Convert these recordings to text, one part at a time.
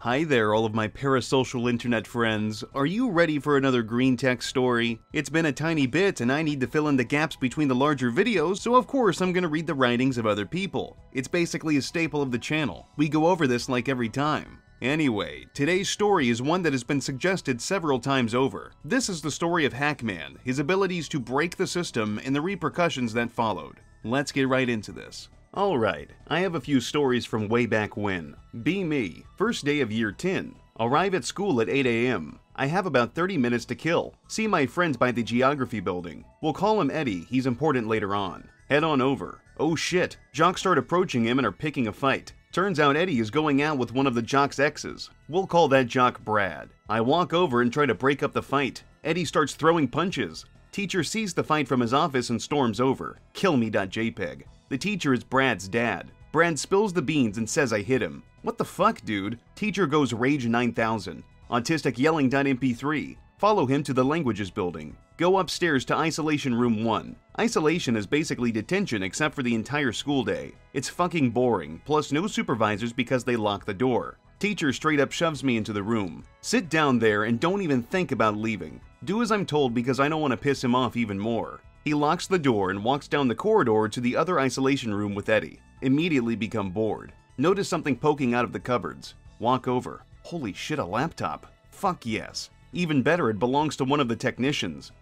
Hi there, all of my parasocial internet friends. Are you ready for another green tech story? It's been a tiny bit and I need to fill in the gaps between the larger videos, so of course I'm gonna read the writings of other people. It's basically a staple of the channel. We go over this like every time. Anyway, today's story is one that has been suggested several times over. This is the story of Hackman, his abilities to break the system, and the repercussions that followed. Let's get right into this. Alright, I have a few stories from way back when. Be me. First day of year 10. Arrive at school at 8 a.m. I have about 30 minutes to kill. See my friends by the geography building. We'll call him Eddie, he's important later on. Head on over. Oh shit, jocks start approaching him and are picking a fight. Turns out Eddie is going out with one of the jock's exes. We'll call that jock Brad. I walk over and try to break up the fight. Eddie starts throwing punches. Teacher sees the fight from his office and storms over. Kill me.jpg. The teacher is Brad's dad. Brad spills the beans and says I hit him. What the fuck, dude? Teacher goes rage 9000. Autistic yelling.mp3. Follow him to the languages building. Go upstairs to isolation room 1. Isolation is basically detention except for the entire school day. It's fucking boring, plus no supervisors because they lock the door. Teacher straight up shoves me into the room. Sit down there and don't even think about leaving. Do as I'm told because I don't want to piss him off even more. He locks the door and walks down the corridor to the other isolation room with Eddie. Immediately become bored. Notice something poking out of the cupboards. Walk over. Holy shit, a laptop. Fuck yes. Even better, it belongs to one of the technicians.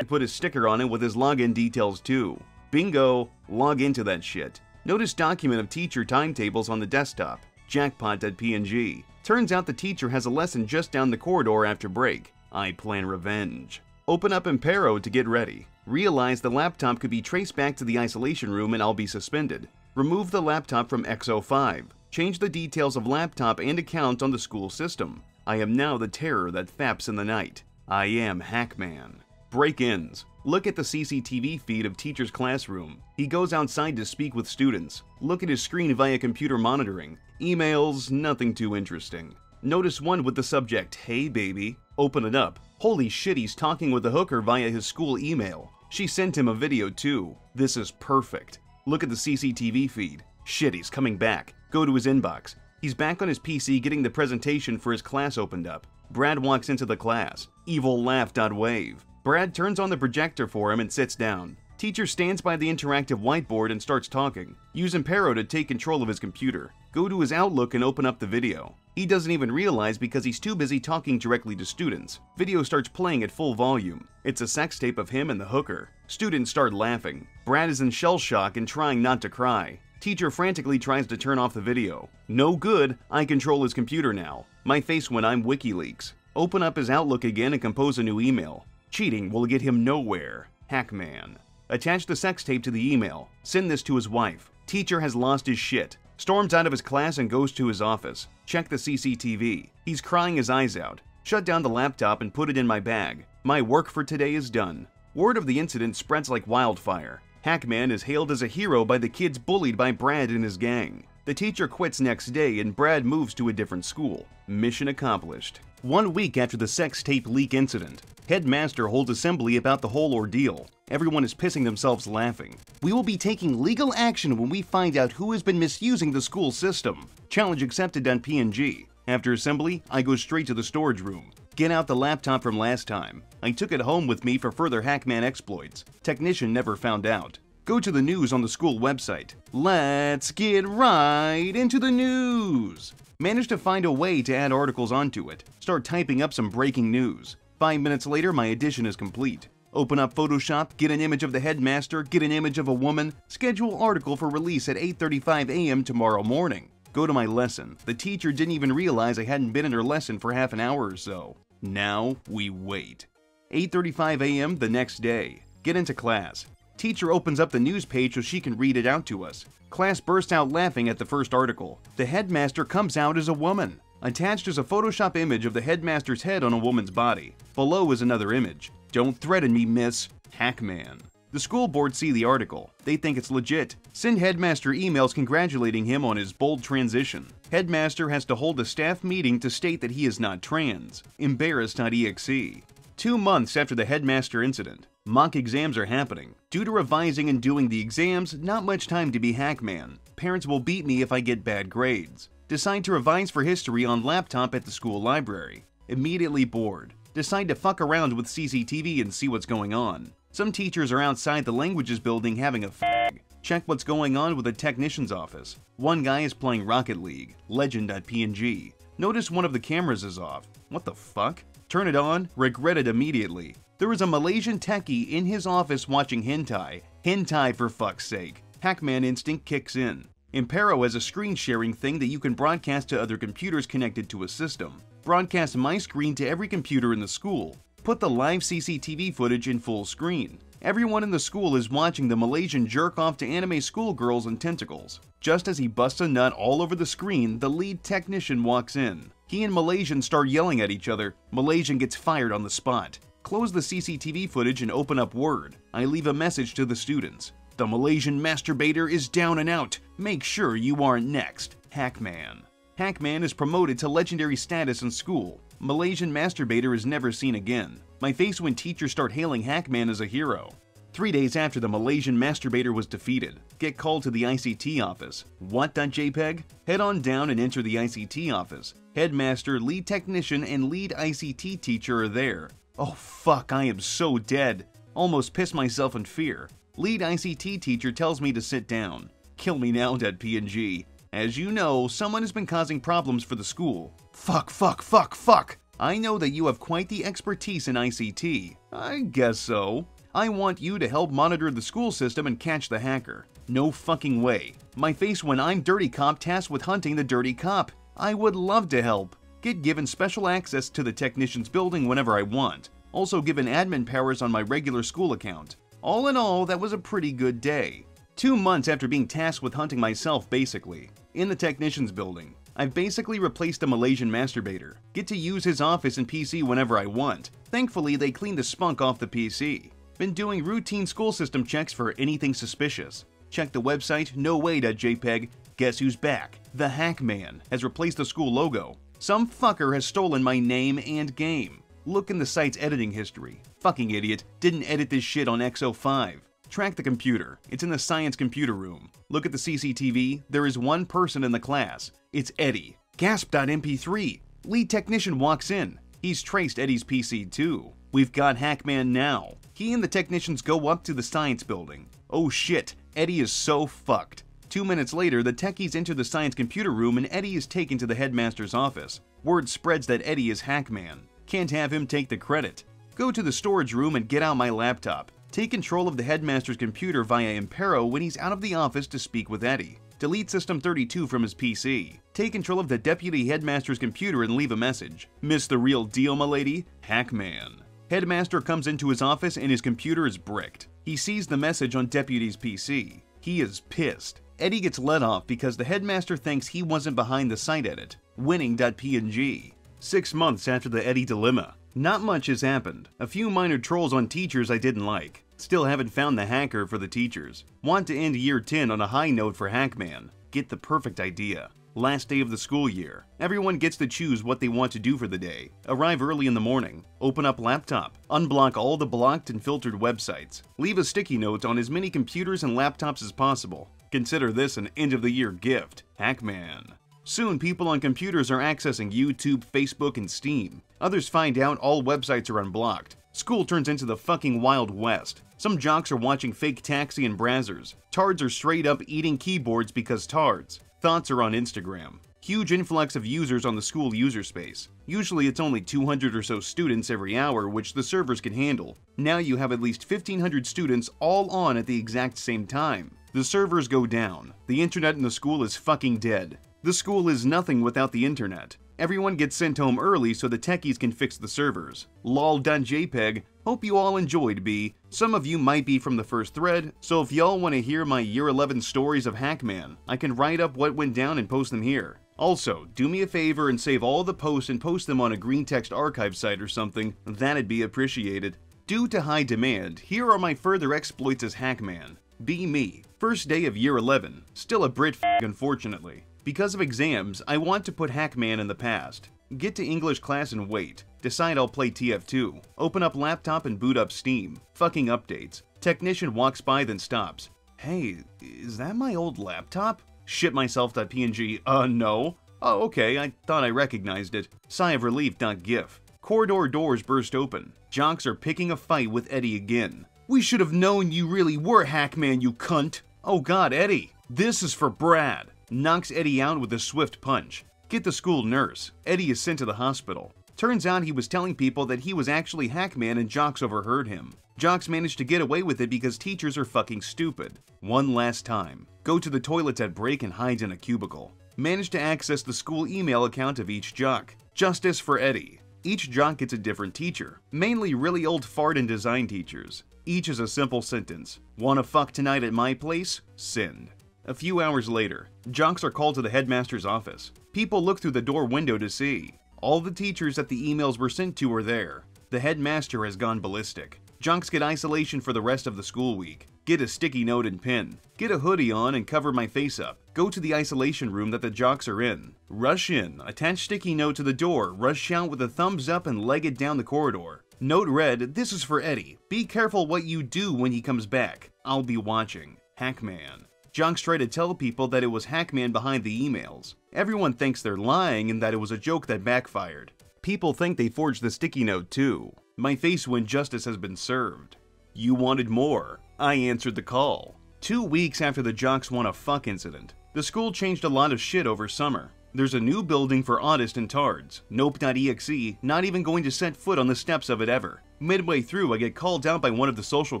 Put his sticker on it with his login details too. Bingo. Log into that shit. Notice document of teacher timetables on the desktop. Jackpot.png. Turns out the teacher has a lesson just down the corridor after break. I plan revenge. Open up Impero to get ready. Realize the laptop could be traced back to the isolation room and I'll be suspended. Remove the laptop from XO5. Change the details of laptop and account on the school system. I am now the terror that faps in the night. I am Hackman. Break-ins. Look at the CCTV feed of teacher's classroom. He goes outside to speak with students. Look at his screen via computer monitoring. Emails, nothing too interesting. Notice one with the subject, "Hey baby." Open it up. Holy shit, he's talking with a hooker via his school email. She sent him a video too. This is perfect. Look at the CCTV feed. Shit, he's coming back. Go to his inbox. He's back on his PC getting the presentation for his class opened up. Brad walks into the class. Evil laugh.wave. Brad turns on the projector for him and sits down. Teacher stands by the interactive whiteboard and starts talking. Use Impero to take control of his computer. Go to his Outlook and open up the video. He doesn't even realize because he's too busy talking directly to students. Video starts playing at full volume. It's a sex tape of him and the hooker. Students start laughing. Brad is in shell shock and trying not to cry. Teacher frantically tries to turn off the video. No good, I control his computer now. My face when I'm WikiLeaks. Open up his Outlook again and compose a new email. Cheating will get him nowhere. Hackman. Attach the sex tape to the email. Send this to his wife. Teacher has lost his shit. Storms out of his class and goes to his office. Check the CCTV. He's crying his eyes out. Shut down the laptop and put it in my bag. My work for today is done. Word of the incident spreads like wildfire. Hackman is hailed as a hero by the kids bullied by Brad and his gang. The teacher quits next day and Brad moves to a different school. Mission accomplished. 1 week after the sex tape leak incident, Headmaster holds assembly about the whole ordeal. Everyone is pissing themselves laughing. We will be taking legal action when we find out who has been misusing the school system. Challenge accepted.png. After assembly, I go straight to the storage room. Get out the laptop from last time. I took it home with me for further Hackman exploits. Technician never found out. Go to the news on the school website. Let's get right into the news. Managed to find a way to add articles onto it. Start typing up some breaking news. 5 minutes later, my edition is complete. Open up Photoshop, get an image of the headmaster, get an image of a woman, schedule article for release at 8:35 a.m. tomorrow morning. Go to my lesson. The teacher didn't even realize I hadn't been in her lesson for half an hour or so. Now we wait. 8:35 a.m. the next day. Get into class. Teacher opens up the news page so she can read it out to us. Class bursts out laughing at the first article. The headmaster comes out as a woman. Attached is a Photoshop image of the headmaster's head on a woman's body. Below is another image. Don't threaten me, miss. Hackman. The school board see the article. They think it's legit. Send headmaster emails congratulating him on his bold transition. Headmaster has to hold a staff meeting to state that he is not trans. Embarrassed.exe. 2 months after the headmaster incident. Mock exams are happening. Due to revising and doing the exams, not much time to be Hackman. Parents will beat me if I get bad grades. Decide to revise for history on laptop at the school library. Immediately bored. Decide to fuck around with CCTV and see what's going on. Some teachers are outside the languages building having a fag. Check what's going on with the technician's office. One guy is playing Rocket League, legend.png. Notice one of the cameras is off. What the fuck? Turn it on, regret it immediately. There is a Malaysian techie in his office watching hentai. Hentai for fuck's sake. Hackman instinct kicks in. Impero has a screen sharing thing that you can broadcast to other computers connected to a system. Broadcast my screen to every computer in the school. Put the live CCTV footage in full screen. Everyone in the school is watching the Malaysian jerk off to anime schoolgirls and tentacles. Just as he busts a nut all over the screen, the lead technician walks in. He and Malaysian start yelling at each other. Malaysian gets fired on the spot. Close the CCTV footage and open up Word. I leave a message to the students. The Malaysian masturbator is down and out. Make sure you aren't next. Hackman. Hackman is promoted to legendary status in school. Malaysian masturbator is never seen again. My face when teachers start hailing Hackman as a hero. 3 days after the Malaysian masturbator was defeated, get called to the ICT office. What.jpg? Head on down and enter the ICT office. Headmaster, lead technician, and lead ICT teacher are there. Oh fuck, I am so dead. Almost pissed myself in fear. Lead ICT teacher tells me to sit down. Kill me now.png. As you know, someone has been causing problems for the school. Fuck. I know that you have quite the expertise in ICT. I guess so. I want you to help monitor the school system and catch the hacker. No fucking way. My face when I'm Dirty Cop tasked with hunting the Dirty Cop. I would love to help. Get given special access to the technician's building whenever I want. Also given admin powers on my regular school account. All in all, that was a pretty good day. 2 months after being tasked with hunting myself, basically. In the technician's building. I've basically replaced a Malaysian masturbator. Get to use his office and PC whenever I want. Thankfully, they cleaned the spunk off the PC. Been doing routine school system checks for anything suspicious. Check the website noway.jpg. Guess who's back? The Hackman has replaced the school logo. Some fucker has stolen my name and game. Look in the site's editing history. Fucking idiot, didn't edit this shit on X05. Track the computer. It's in the science computer room. Look at the CCTV. There is one person in the class. It's Eddie. Gasp.mp3. Lead technician walks in. He's traced Eddie's PC too. We've got Hackman now. He and the technicians go up to the science building. Oh shit, Eddie is so fucked. 2 minutes later, the techies enter the science computer room and Eddie is taken to the headmaster's office. Word spreads that Eddie is Hackman. Can't have him take the credit. Go to the storage room and get out my laptop. Take control of the headmaster's computer via Impero when he's out of the office to speak with Eddie. Delete System 32 from his PC. Take control of the deputy headmaster's computer and leave a message. Miss the real deal, m'lady? Hackman. Headmaster comes into his office and his computer is bricked. He sees the message on deputy's PC. He is pissed. Eddie gets let off because the headmaster thinks he wasn't behind the site edit. Winning.png. 6 months after the Eddie dilemma. Not much has happened. A few minor trolls on teachers I didn't like. Still haven't found the hacker for the teachers. Want to end year 10 on a high note for Hackman. Get the perfect idea. Last day of the school year. Everyone gets to choose what they want to do for the day. Arrive early in the morning. Open up laptop. Unblock all the blocked and filtered websites. Leave a sticky note on as many computers and laptops as possible. Consider this an end of the year gift. Hackman. Soon, people on computers are accessing YouTube, Facebook, and Steam. Others find out all websites are unblocked. School turns into the fucking Wild West. Some jocks are watching fake Taxi and Brazzers. Tards are straight up eating keyboards because tards. Thoughts are on Instagram. Huge influx of users on the school user space. Usually it's only 200 or so students every hour, which the servers can handle. Now you have at least 1,500 students all on at the exact same time. The servers go down. The internet in the school is fucking dead. The school is nothing without the internet. Everyone gets sent home early so the techies can fix the servers. Lol.jpg. Hope you all enjoyed, B. Some of you might be from the first thread, so if y'all want to hear my year 11 stories of Hackman, I can write up what went down and post them here. Also, do me a favor and save all the posts and post them on a green text archive site or something. That'd be appreciated. Due to high demand, here are my further exploits as Hackman. Be me. First day of year 11. Still a Brit unfortunately. Because of exams, I want to put Hackman in the past. Get to English class and wait. Decide I'll play TF2. Open up laptop and boot up Steam. Fucking updates. Technician walks by then stops. Hey, is that my old laptop? Shit myself.png. No. Oh, okay, I thought I recognized it. Sigh of relief.gif. Corridor doors burst open. Jocks are picking a fight with Eddie again. We should have known you really were Hackman, you cunt. Oh god, Eddie. This is for Brad. Knocks Eddie out with a swift punch. Get the school nurse. Eddie is sent to the hospital. Turns out he was telling people that he was actually Hackman and Jocks overheard him. Jocks managed to get away with it because teachers are fucking stupid. One last time. Go to the toilets at break and hide in a cubicle. Manage to access the school email account of each jock. Justice for Eddie. Each jock gets a different teacher, mainly really old fart and design teachers. Each is a simple sentence. Wanna fuck tonight at my place? Send. A few hours later, jocks are called to the headmaster's office. People look through the door window to see. All the teachers that the emails were sent to are there. The headmaster has gone ballistic. Jocks get isolation for the rest of the school week. Get a sticky note and pen. Get a hoodie on and cover my face up. Go to the isolation room that the jocks are in. Rush in, attach sticky note to the door, rush out with a thumbs up and leg it down the corridor. Note read, this is for Eddie. Be careful what you do when he comes back. I'll be watching. Hackman. Jocks try to tell people that it was Hackman behind the emails. Everyone thinks they're lying and that it was a joke that backfired. People think they forged the sticky note too. My face when justice has been served. You wanted more. I answered the call. 2 weeks after the jocks wanna fuck incident, the school changed a lot of shit over summer. There's a new building for Autist and Tards. Nope.exe, not even going to set foot on the steps of it ever. Midway through, I get called out by one of the social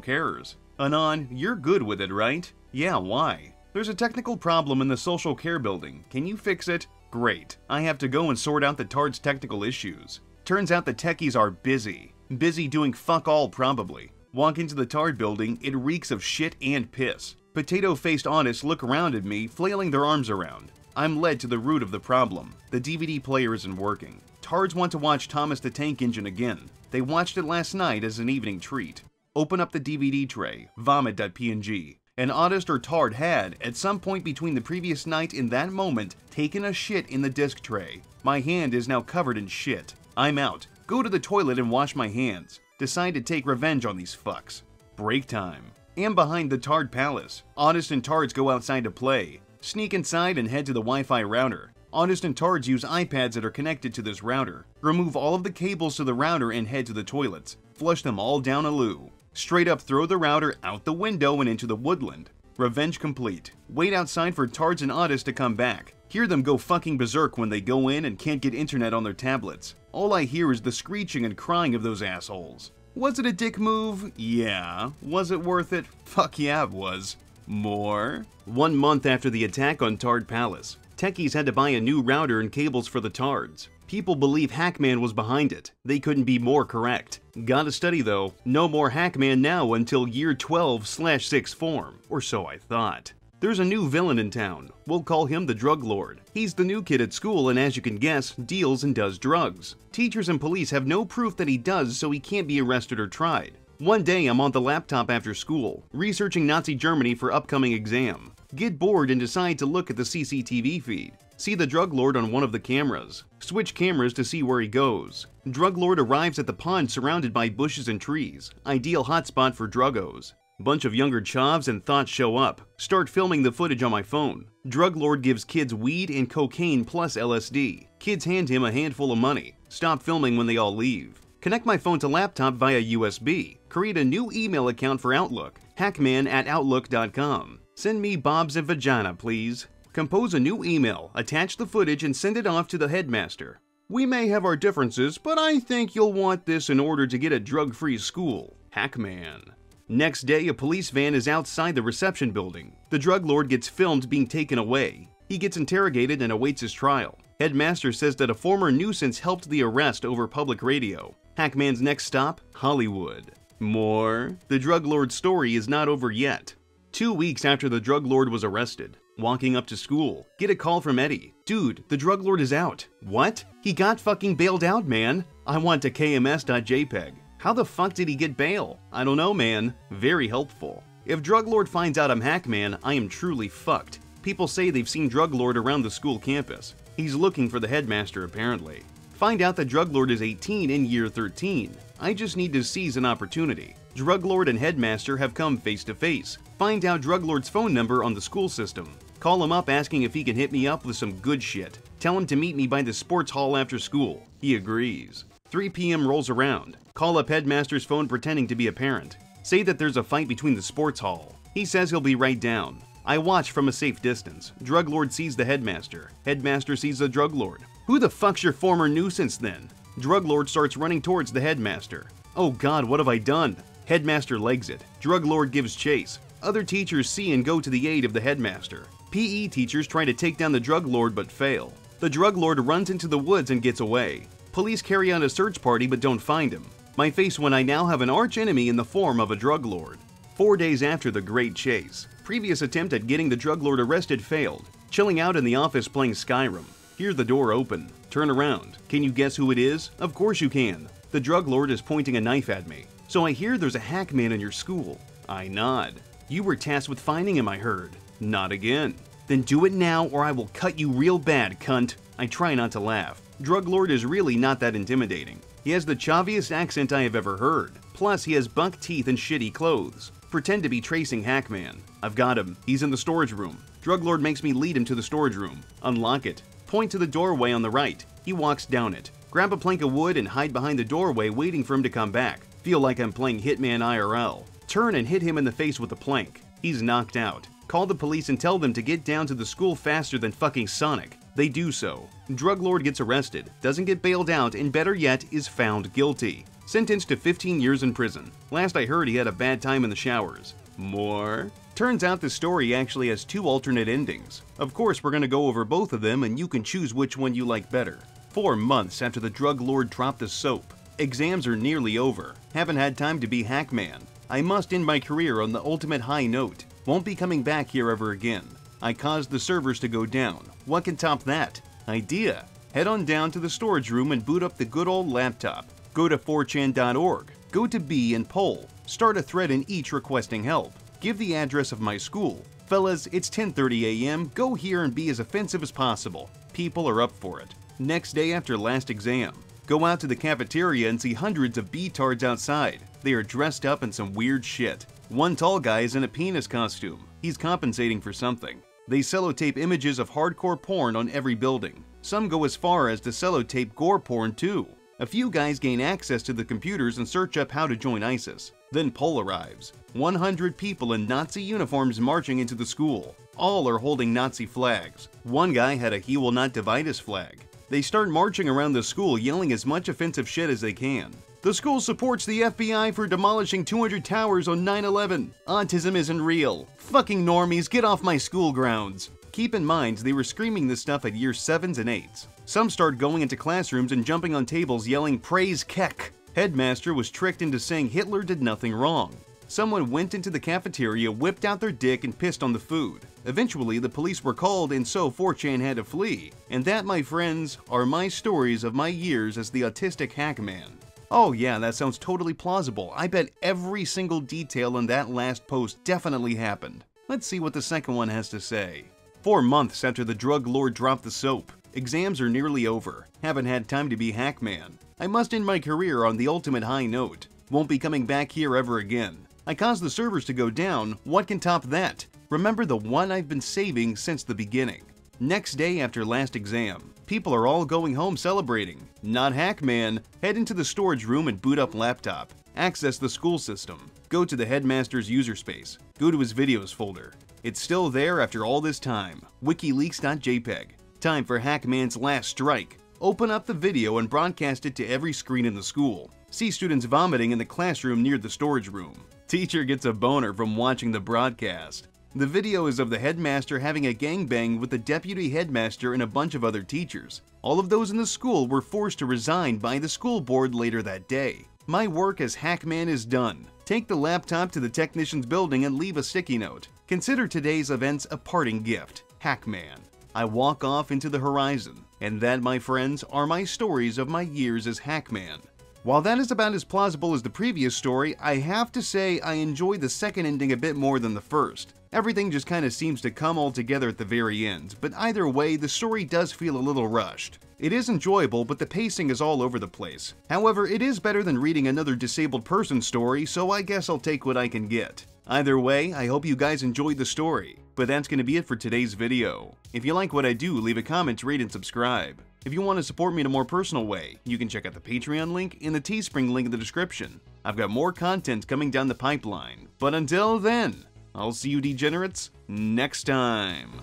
carers. Anon, you're good with it, right? Yeah, why? There's a technical problem in the social care building. Can you fix it? Great. I have to go and sort out the Tards' technical issues. Turns out the techies are busy. Busy doing fuck all probably. Walk into the Tard building, it reeks of shit and piss. Potato-faced Autists look around at me, flailing their arms around. I'm led to the root of the problem. The DVD player isn't working. Tards want to watch Thomas the Tank Engine again. They watched it last night as an evening treat. Open up the DVD tray, vomit.png. An Autist or Tard had, at some point between the previous night and that moment, taken a shit in the disc tray. My hand is now covered in shit. I'm out. Go to the toilet and wash my hands. Decide to take revenge on these fucks. Break time. Am behind the Tard Palace. Autists and Tards go outside to play. Sneak inside and head to the Wi-Fi router. Autists and Tards use iPads that are connected to this router. Remove all of the cables to the router and head to the toilets. Flush them all down a loo. Straight up throw the router out the window and into the woodland. Revenge complete. Wait outside for Tards and Autists to come back. Hear them go fucking berserk when they go in and can't get internet on their tablets. All I hear is the screeching and crying of those assholes. Was it a dick move? Yeah. Was it worth it? Fuck yeah it was. More? 1 month after the attack on Tard Palace, techies had to buy a new router and cables for the Tards. People believe Hackman was behind it. They couldn't be more correct. Gotta study though, no more Hackman now until year 12/6th form, or so I thought. There's a new villain in town. We'll call him the Drug Lord. He's the new kid at school and as you can guess, deals and does drugs. Teachers and police have no proof that he does, so he can't be arrested or tried. One day I'm on the laptop after school, researching Nazi Germany for upcoming exam. Get bored and decide to look at the CCTV feed. See the Drug Lord on one of the cameras. Switch cameras to see where he goes. Drug Lord arrives at the pond surrounded by bushes and trees. Ideal hotspot for druggos. Bunch of younger chavs and thoughts show up. Start filming the footage on my phone. Drug Lord gives kids weed and cocaine plus LSD. Kids hand him a handful of money. Stop filming when they all leave. Connect my phone to laptop via USB. Create a new email account for Outlook. hackman@outlook.com. Send me bobs and vagina, please. Compose a new email, attach the footage, and send it off to the headmaster. We may have our differences, but I think you'll want this in order to get a drug-free school. Hackman. Next day, a police van is outside the reception building. The drug lord gets filmed being taken away. He gets interrogated and awaits his trial. Headmaster says that a former nuisance helped the arrest over public radio. Hackman's next stop, Hollywood. More? The drug lord's story is not over yet. 2 weeks after the drug lord was arrested, walking up to school, get a call from Eddie. Dude, the drug lord is out. What? He got fucking bailed out, man. I want to KMS.jpg. How the fuck did he get bail? I don't know, man. Very helpful. If Drug Lord finds out I'm Hackman, I am truly fucked. People say they've seen Drug Lord around the school campus. He's looking for the headmaster, apparently. Find out that Drug Lord is 18 in year 13. I just need to seize an opportunity. Drug Lord and headmaster have come face to face. Find out Drug Lord's phone number on the school system. Call him up asking if he can hit me up with some good shit. Tell him to meet me by the sports hall after school. He agrees. 3 p.m. rolls around. Call up headmaster's phone pretending to be a parent. Say that there's a fight between the sports hall. He says he'll be right down. I watch from a safe distance. Drug lord sees the headmaster. Headmaster sees the drug lord. Who the fuck's your former nuisance then? Drug lord starts running towards the headmaster. Oh god, what have I done? Headmaster legs it. Drug lord gives chase. Other teachers see and go to the aid of the headmaster. PE teachers try to take down the drug lord but fail. The drug lord runs into the woods and gets away. Police carry out a search party but don't find him. My face when I now have an arch enemy in the form of a drug lord. 4 days after the great chase. Previous attempt at getting the drug lord arrested failed. Chilling out in the office playing Skyrim. Hear the door open. Turn around. Can you guess who it is? Of course you can. The drug lord is pointing a knife at me. So I hear there's a hack man in your school. I nod. You were tasked with finding him, I heard. Not again. Then do it now or I will cut you real bad, cunt. I try not to laugh. Drug lord is really not that intimidating. He has the chaviest accent I have ever heard. Plus, he has buck teeth and shitty clothes. Pretend to be tracing Hackman. I've got him. He's in the storage room. Drug lord makes me lead him to the storage room. Unlock it. Point to the doorway on the right. He walks down it. Grab a plank of wood and hide behind the doorway waiting for him to come back. Feel like I'm playing Hitman IRL. Turn and hit him in the face with a plank. He's knocked out. Call the police and tell them to get down to the school faster than fucking Sonic. They do so. Drug lord gets arrested, doesn't get bailed out, and better yet, is found guilty. Sentenced to 15 years in prison. Last I heard he had a bad time in the showers. More? Turns out this story actually has 2 alternate endings. Of course, we're gonna go over both of them and you can choose which one you like better. 4 months after the drug lord dropped the soap. Exams are nearly over. Haven't had time to be Hackman. I must end my career on the ultimate high note. Won't be coming back here ever again. I caused the servers to go down. What can top that? Idea. Head on down to the storage room and boot up the good old laptop. Go to 4chan.org. Go to B and poll. Start a thread in each requesting help. Give the address of my school. Fellas, it's 10:30 a.m. Go here and be as offensive as possible. People are up for it. Next day after last exam. Go out to the cafeteria and see hundreds of B-tards outside. They are dressed up in some weird shit. One tall guy is in a penis costume. He's compensating for something. They sellotape images of hardcore porn on every building. Some go as far as to sellotape gore porn too. A few guys gain access to the computers and search up how to join ISIS. Then Pol arrives. 100 people in Nazi uniforms marching into the school. All are holding Nazi flags. One guy had a "He Will Not Divide Us" flag. They start marching around the school yelling as much offensive shit as they can. The school supports the FBI for demolishing 200 towers on 9/11. Autism isn't real. Fucking normies, get off my school grounds. Keep in mind, they were screaming this stuff at year 7s and 8s. Some start going into classrooms and jumping on tables yelling "Praise Keck." Headmaster was tricked into saying Hitler did nothing wrong. Someone went into the cafeteria, whipped out their dick, and pissed on the food. Eventually, the police were called and so 4chan had to flee. And that, my friends, are my stories of my years as the autistic Hackman. Oh yeah, that sounds totally plausible. I bet every single detail in that last post definitely happened. Let's see what the second one has to say. 4 months after the drug lord dropped the soap. Exams are nearly over. Haven't had time to be Hackman. I must end my career on the ultimate high note. Won't be coming back here ever again. I caused the servers to go down. What can top that? Remember the one I've been saving since the beginning. Next day after last exam. People are all going home celebrating. Not Hackman. Head into the storage room and boot up laptop. Access the school system. Go to the headmaster's user space. Go to his videos folder. It's still there after all this time. WikiLeaks.jpg. Time for Hackman's last strike. Open up the video and broadcast it to every screen in the school. See students vomiting in the classroom near the storage room. Teacher gets a boner from watching the broadcast. The video is of the headmaster having a gangbang with the deputy headmaster and a bunch of other teachers. All of those in the school were forced to resign by the school board later that day. My work as Hackman is done. Take the laptop to the technician's building and leave a sticky note. Consider today's events a parting gift. Hackman. I walk off into the horizon. And that, my friends, are my stories of my years as Hackman. While that is about as plausible as the previous story, I have to say I enjoy the second ending a bit more than the first. Everything just kinda seems to come all together at the very end, but either way, the story does feel a little rushed. It is enjoyable, but the pacing is all over the place. However, it is better than reading another disabled person story, so I guess I'll take what I can get. Either way, I hope you guys enjoyed the story. But that's going to be it for today's video. If you like what I do, leave a comment, rate, and subscribe. If you want to support me in a more personal way, you can check out the Patreon link and the Teespring link in the description. I've got more content coming down the pipeline. But until then, I'll see you degenerates next time.